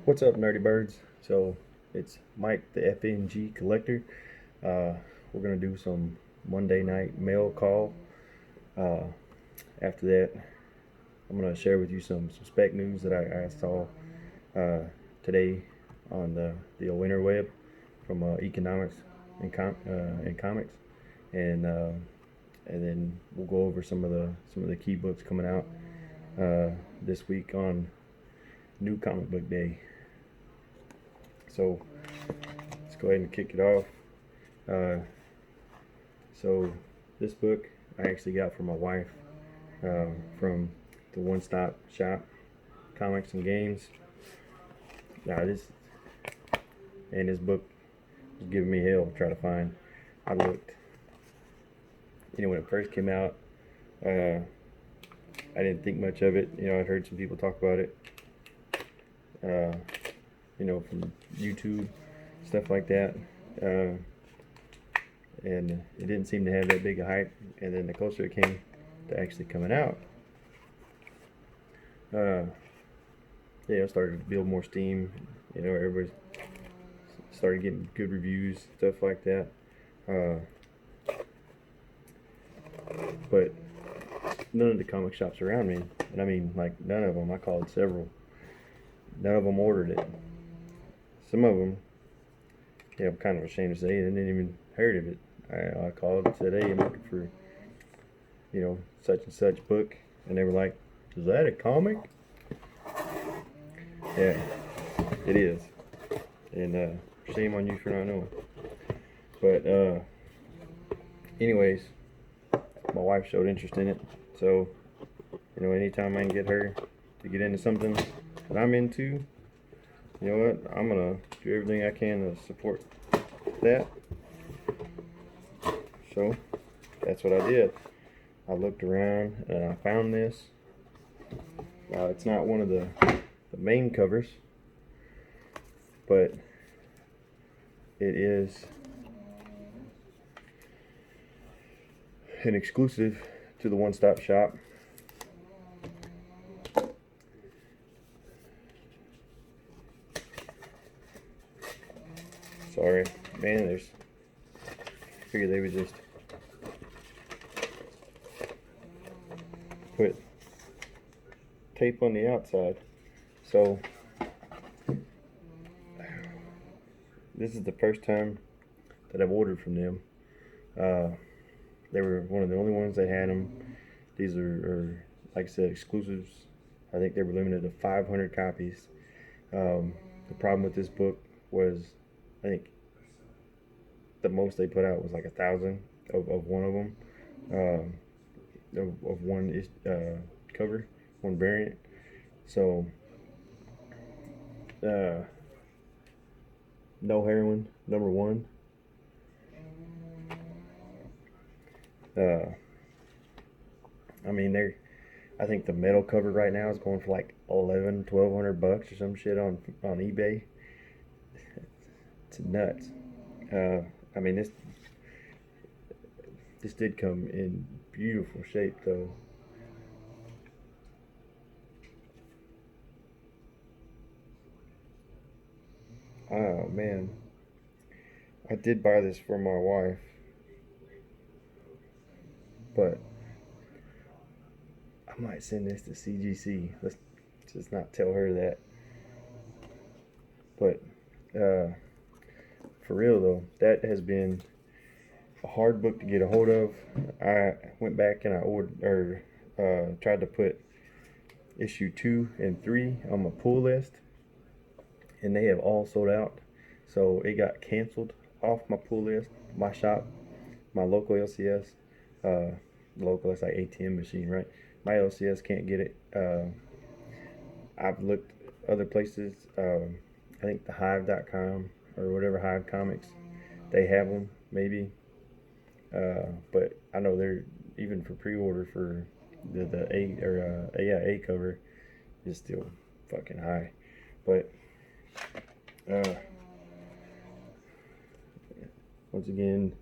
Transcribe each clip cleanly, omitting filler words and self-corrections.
What's up, nerdy birds? So it's Mike, the FNG collector. We're gonna do some Monday night mail call. Uh, After that, I'm gonna share with you some spec news that I saw uh, today on the interweb from economics and comics, and uh, and then we'll go over some of the key books coming out this week on New Comic Book Day. So let's go ahead and kick it off. Uh, so this book I actually got from my wife from the One Stop Shop, Comics and Games. Now this book was giving me hell to try to find. I looked, when it first came out, I didn't think much of it. I'd heard some people talk about it. From YouTube, stuff like that. And it didn't seem to have that big a hype. And then the closer it came to actually coming out, it started to build more steam. Everybody started getting good reviews, stuff like that. But none of the comic shops around me, and I mean like none of them, I called several, none of them ordered it. Some of them, I'm kind of ashamed to say, I didn't even heard of it. I called and said, hey, I'm looking for, such and such book. And they were like, is that a comic? Yeah, it is. And shame on you for not knowing. But anyways, my wife showed interest in it. So, anytime I can get her to get into something that I'm into, you know what, I'm gonna do everything I can to support that. So that's what I did. I looked around and I found this. It's not one of the main covers, but it is an exclusive to the One Stop Shop. Sorry, man, I figured they would just put tape on the outside. So this is the first time that I've ordered from them. They were one of the only ones that had them. These are like I said, exclusives. I think they were limited to 500 copies. The problem with this book was, I think the most they put out was like 1,000 of one of them, of one cover, one variant. So No Heroin, #1. I mean, I think the metal cover right now is going for like 1,200 bucks or some shit on eBay. It's nuts. I mean, this did come in beautiful shape though. Oh man, I did buy this for my wife, but I might send this to CGC. Let's just not tell her that. But for real though, that has been a hard book to get a hold of. I went back and I ordered, or tried to put issue 2 and 3 on my pull list, and they have all sold out. So it got canceled off my pull list. My shop, my local LCS, local, it's like ATM machine, right? My LCS can't get it. I've looked other places. I think the Hive.com or whatever, Hive Comics, they have them maybe. But I know they're, even for pre-order for the A cover is still fucking high. But once again,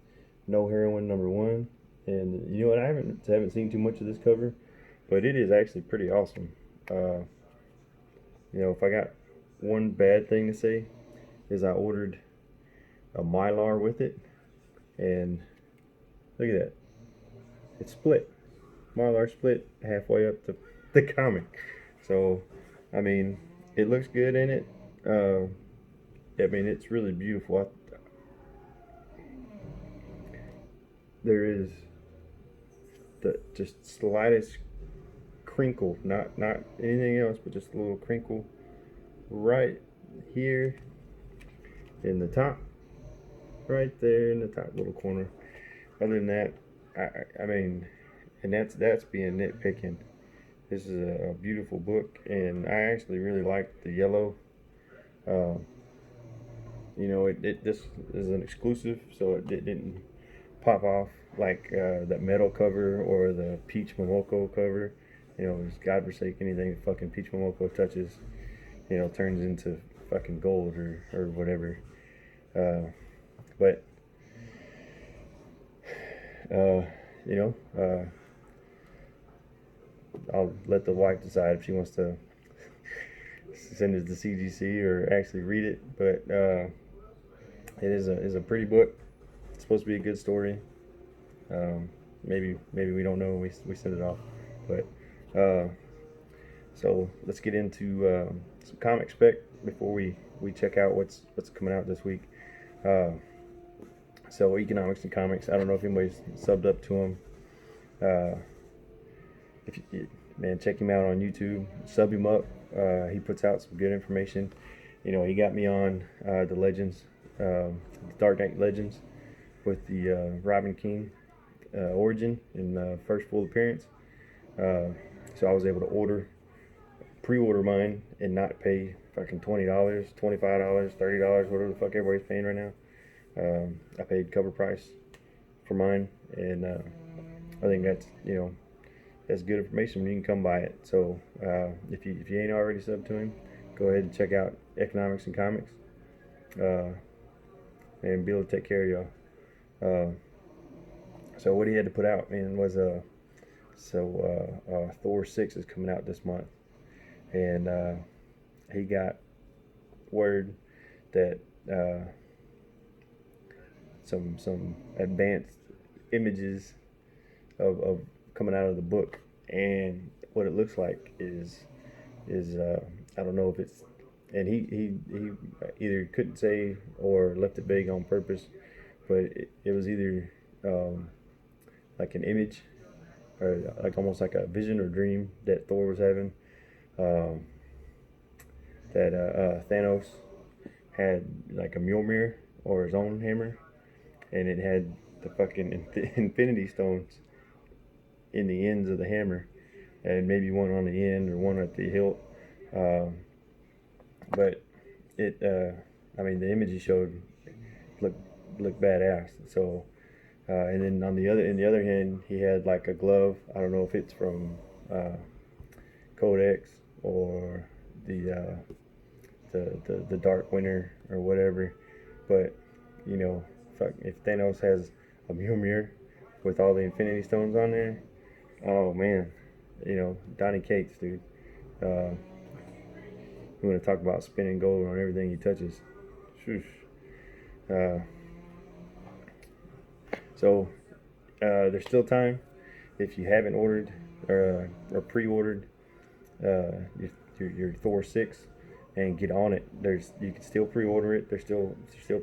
No Heroin #1. And you know what, I haven't seen too much of this cover, but it is actually pretty awesome. If I got one bad thing to say is I ordered a Mylar with it, and look at that, it's split. Mylar split halfway up the comic. So, I mean, it looks good in it. I mean, it's really beautiful. There is the just slightest crinkle, not anything else, but just a little crinkle right here in the top, right there in the top little corner. Other than that, I mean, and that's being nitpicking. This is a beautiful book, and I actually really like the yellow. Uh, this is an exclusive, so it didn't pop off like that metal cover or the peach momoko cover. It's God forsake anything fucking peach momoko touches, turns into fucking gold or whatever. But uh, you know, I'll let the wife decide if she wants to send it to CGC or actually read it. But it is a pretty book. It's supposed to be a good story. Maybe we don't know. We send it off, but so let's get into some comic spec before we check out what's coming out this week. So economics and comics. I don't know if anybody's subbed up to him. If you, man, check him out on YouTube. Sub him up. He puts out some good information. He got me on the Legends, Dark Knight Legends, with the Robin King origin in first full appearance. So I was able to pre-order mine and not pay fucking $20, $25, $30, whatever the fuck everybody's paying right now. I paid cover price for mine, and I think that's good information when you can come by it. So if you ain't already subbed to him, go ahead and check out Economics and Comics, and be able to take care of y'all. So what he had to put out, man, was Thor 6 is coming out this month, and he got word that some advanced images of coming out of the book, and what it looks like is I don't know if it's, and he either couldn't say or left it vague on purpose, but it was either like an image or like almost like a vision or dream that Thor was having, that Thanos had like a Mjolnir or his own hammer, and it had the fucking Infinity Stones in the ends of the hammer, and maybe one on the end or one at the hilt. But it, I mean, the image he showed looked badass. So, and then in the other hand, he had like a glove. I don't know if it's from Codex or the Dark Winter or whatever. But if Thanos has a Mjolnir with all the Infinity Stones on there, oh man, Donny Cates, dude. We want to talk about spinning gold on everything he touches. So there's still time if you haven't ordered or pre-ordered your Thor 6 and get on it. You can still pre-order it. There's still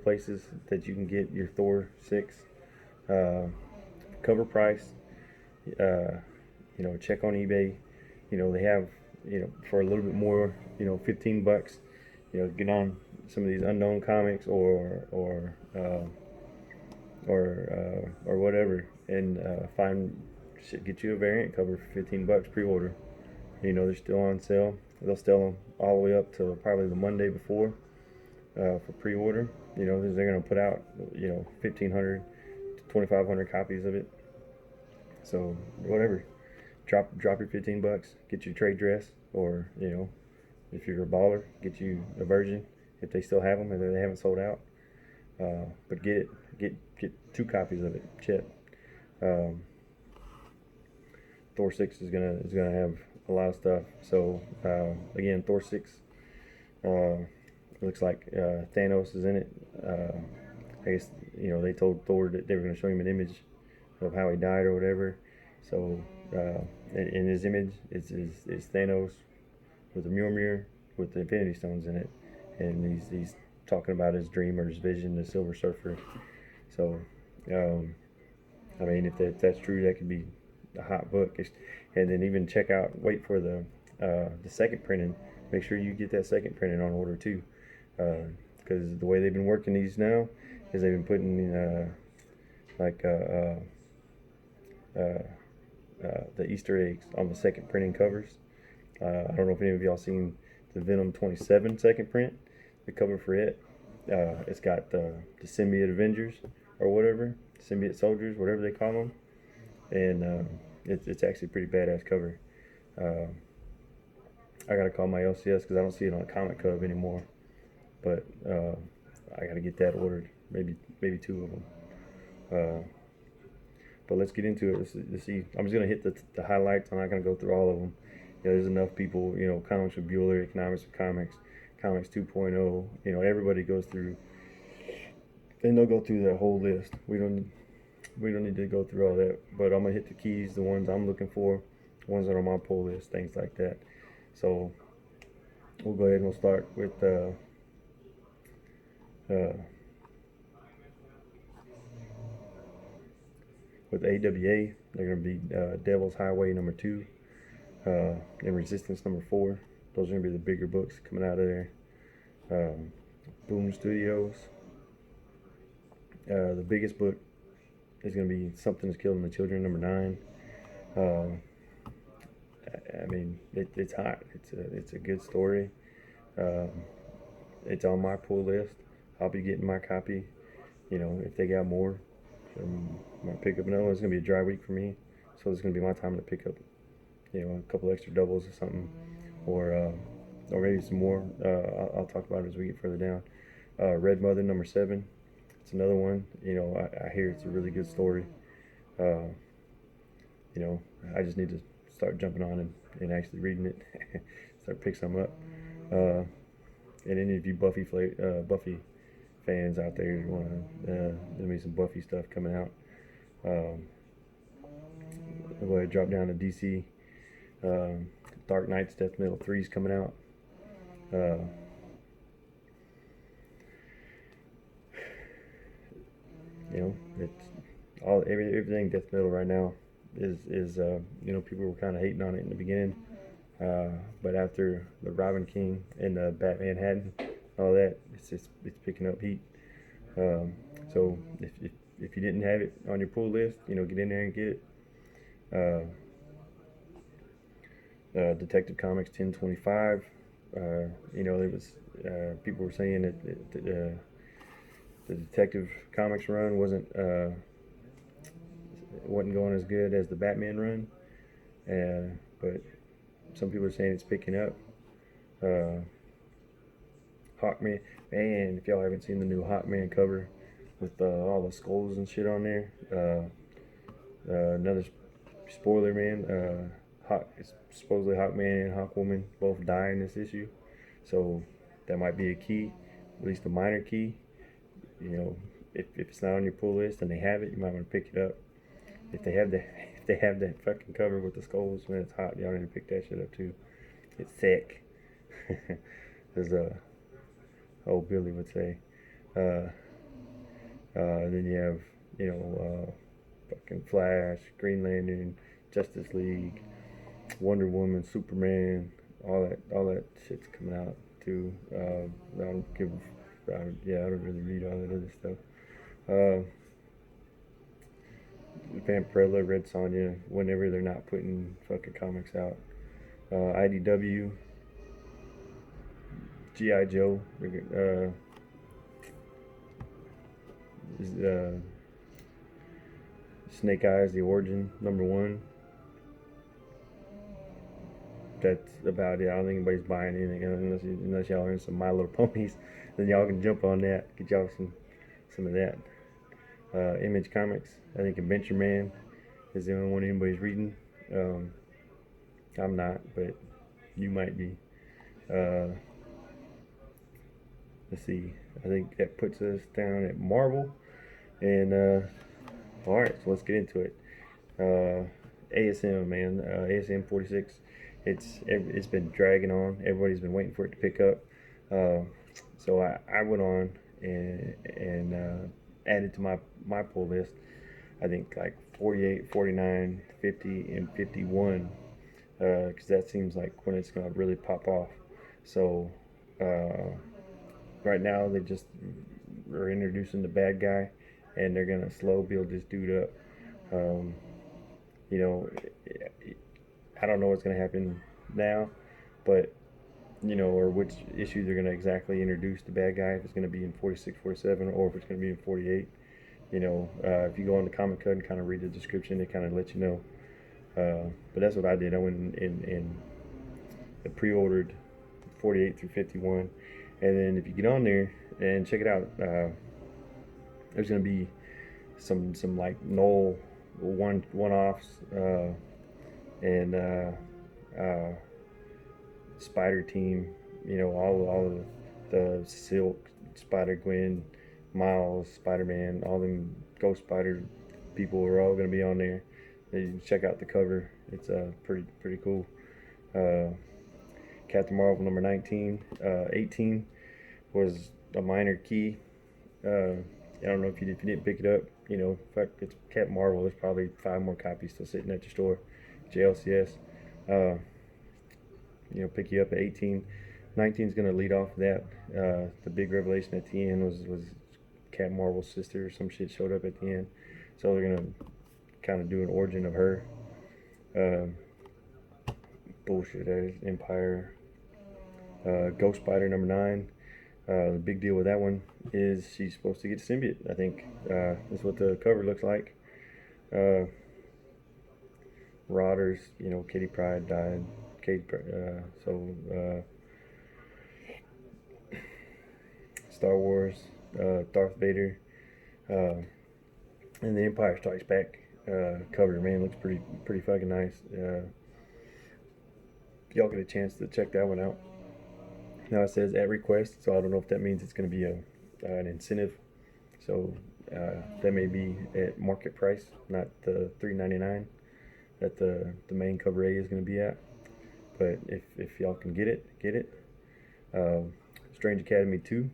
places that you can get your Thor 6 cover price. Check on eBay. They have for a little bit more, $15. Get on some of these unknown comics or whatever, and get you a variant cover for $15 pre-order. They're still on sale. They'll sell them all the way up to probably the Monday before for pre-order. They're gonna put out 1,500 to 2,500 copies of it. So whatever, drop your $15. Get you a trade dress, or if you're a baller, get you a version if they still have them and they haven't sold out. But get 2 copies of it. Shit. Thor 6 is gonna have a lot of stuff. So again, Thor 6 It looks like Thanos is in it. I guess they told Thor that they were going to show him an image of how he died or whatever. So in his image, it's Thanos with the Mjolnir with the Infinity Stones in it, and he's talking about his dream or his vision, the Silver Surfer. So um, I mean, if that's true, that could be a hot book. And then even wait for the second printing. Make sure you get that second printing on order too, because the way they've been working these now is they've been putting like the Easter eggs on the second printing covers. I don't know if any of y'all seen the Venom 27 second print, the cover for it. It's got the symbiote Avengers or whatever, symbiote soldiers, whatever they call them, and it's actually a pretty badass cover. I gotta call my LCS because I don't see it on Comic Cub anymore, but I gotta get that ordered. Maybe two of them. But let's get into it. Let's see. I'm just gonna hit the highlights. I'm not gonna go through all of them. There's enough people. Comics with Bueller, Economics with Comics, Comics 2.0. Everybody goes through, and they'll go through that whole list. We don't need to go through all that. But I'm gonna hit the keys, the ones I'm looking for, the ones that are on my pull list, things like that. So we'll go ahead and we'll start with AWA. They're going to be Devil's Highway number 2 and Resistance number 4. Those are going to be the bigger books coming out of there. Boom Studios. The biggest book is going to be Something is Killing the Children number 9. I mean, it's hot. It's a good story. It's on my pull list. I'll be getting my copy. If they got more, my pickup. No, it's gonna be a dry week for me, so it's gonna be my time to pick up, a couple extra doubles or something, or maybe some more. I'll talk about it as we get further down. Red Mother number 7. It's another one. I hear it's a really good story. I just need to start jumping on and actually reading it, start pick some up. And any of you Buffy fans out there want to, there'll be some Buffy stuff coming out. I'll go ahead and drop down to DC. Dark Knight's Death Metal 3 is coming out. It's everything Death Metal right now is people were kind of hating on it in the beginning, but after the Robin King and the Batman Hatton, all that, it's picking up heat. So if you didn't have it on your pull list, get in there and get it. Detective Comics 1025. There was people were saying that the Detective Comics run wasn't going as good as the Batman run, but some people are saying it's picking up. Hawkman, man, if y'all haven't seen the new Hawkman cover with all the skulls and shit on there, another spoiler, man, supposedly Hawkman and Hawkwoman both die in this issue, so that might be a key, at least a minor key. If it's not on your pull list and they have it, you might want to pick it up. If they have that fucking cover with the skulls, man, it's hot. Y'all need to pick that shit up too. It's sick. As old Billy would say. Then you have fucking Flash, Green Lantern, Justice League, Wonder Woman, Superman, all that shit's coming out too. I don't really read all that other stuff. Vampirella, Red Sonja, whenever they're not putting fucking comics out. IDW, G.I. Joe, Snake Eyes, The Origin, number 1. That's about it. I don't think anybody's buying anything unless y'all are in some My Little Ponies. Then y'all can jump on that, get y'all some of that. Image Comics, I think Adventure Man is the only one anybody's reading. I'm not, but you might be. let's see. I think that puts us down at Marvel. And all right, so let's get into it. ASM, man, ASM 46. It's been dragging on. Everybody's been waiting for it to pick up. Uh, so I went on and added to my pull list. I think like 48, 49, 50, and 51, because that seems like when it's gonna really pop off. So right now they just are introducing the bad guy, and they're gonna slow build this dude up. Um, you know, I don't know what's gonna happen now, but or which issue they're gonna exactly introduce the bad guy. If it's gonna be in 46, 47, or if it's gonna be in 48. If you go on the Comic Cut and kind of read the description, it kind of lets you know. But that's what I did. I went and pre-ordered 48 through 51, and then if you get on there and check it out, there's gonna be some like null one-offs and Spider Team. All of the Silk, Spider Gwen, Miles, Spider Man, all them Ghost Spider people are all gonna be on there. You check out the cover. It's pretty cool. Captain Marvel number 19, 18 was a minor key. I don't know if you didn't pick it up. Fuck, it's Captain Marvel. There's probably 5 more copies still sitting at your store, JLCS. Pick you up at 18. 19 is gonna lead off that. The big revelation at the end was Captain Marvel's sister or some shit showed up at the end, so they're gonna kind of do an origin of her. Bullshit. Empire. Ghost Spider number 9. The big deal with that one is she's supposed to get symbiote. I think that's what the cover looks like. Rodders, Kitty Pryde died. Star Wars, Darth Vader, and the Empire Strikes Back cover, man, looks pretty fucking nice. Y'all get a chance to check that one out. Now it says at request, so I don't know if that means it's going to be an incentive. So that may be at market price, not the $3.99 that the main cover A is going to be at. But if y'all can get it, get it. Strange Academy 2,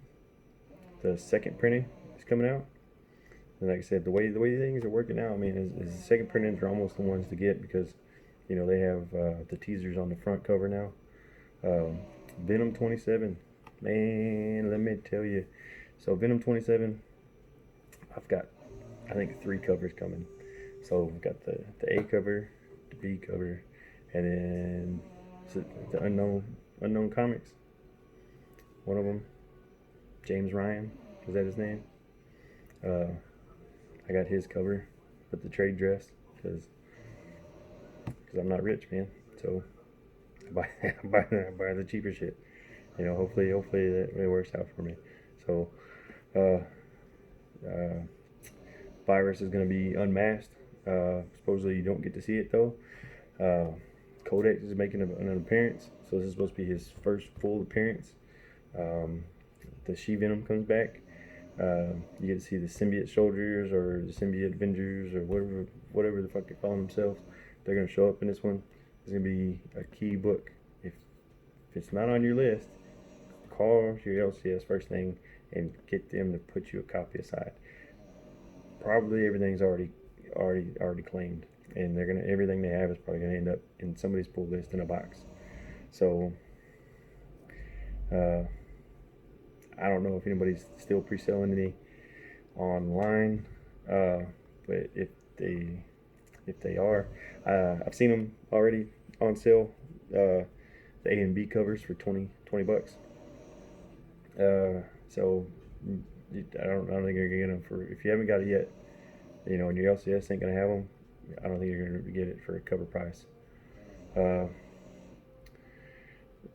the second printing is coming out. And like I said, the way things are working out, I mean, is the second printings are almost the ones to get because, they have the teasers on the front cover now. Venom 27, man, let me tell you. So Venom 27, I've got, I think 3 covers coming. So we've got the A cover, the B cover, and then the unknown comics. One of them, James Ryan, is that his name? I got his cover with the trade dress because I'm not rich, man. So I buy the cheaper shit. Hopefully that it works out for me. So Virus is going to be unmasked. Supposedly you don't get to see it though. Codex is making an appearance, so this is supposed to be his first full appearance. The She-Venom comes back. You get to see the symbiote soldiers or the symbiote Avengers or whatever the fuck they call themselves. They're gonna show up in this one. It's gonna be a key book. If it's not on your list, call your LCS first thing and get them to put you a copy aside. Probably everything's already claimed, and everything they have is probably gonna end up in somebody's pull list in a box. So I don't know if anybody's still pre-selling any online, but if they are, I've seen them already on sale. The A and B covers for 20 bucks. So I don't think you're gonna get them for, if you haven't got it yet, and your LCS ain't gonna have them. I don't think you're gonna get it for a cover price.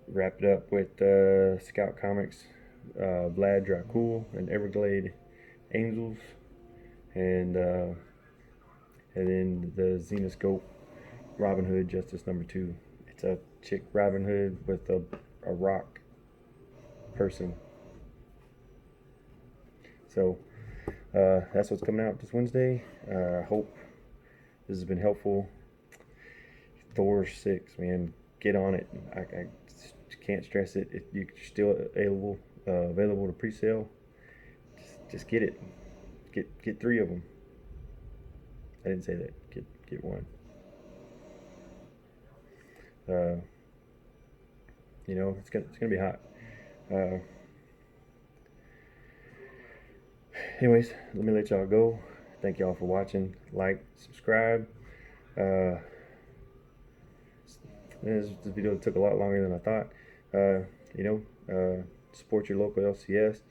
Wrap it up with Scout Comics, Vlad Dracul and Everglade Angels, and then the Xenoscope Robin Hood Justice number 2. It's a chick Robin Hood with a rock person So that's what's coming out this Wednesday. I hope this has been helpful. Thor 6, man, get on it. I can't stress it. You're still available to pre-sale. Just get it. Get 3 of them. I didn't say that. Get one. You know, it's gonna be hot. Anyways, let me let y'all go. Thank y'all for watching. Like, subscribe. This video took a lot longer than I thought. Support your local LCS.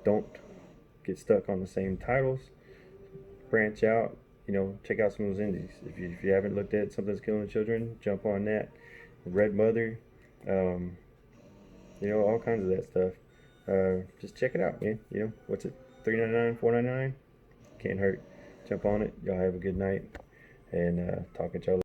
Don't get stuck on the same titles. Branch out. Check out some of those indies. If you haven't looked at Something's Killing the Children, jump on that. Red Mother. All kinds of that stuff. Just check it out, man. What's it? $3.99, $4.99? Can't hurt. Jump on it. Y'all have a good night, and talk at y'all later.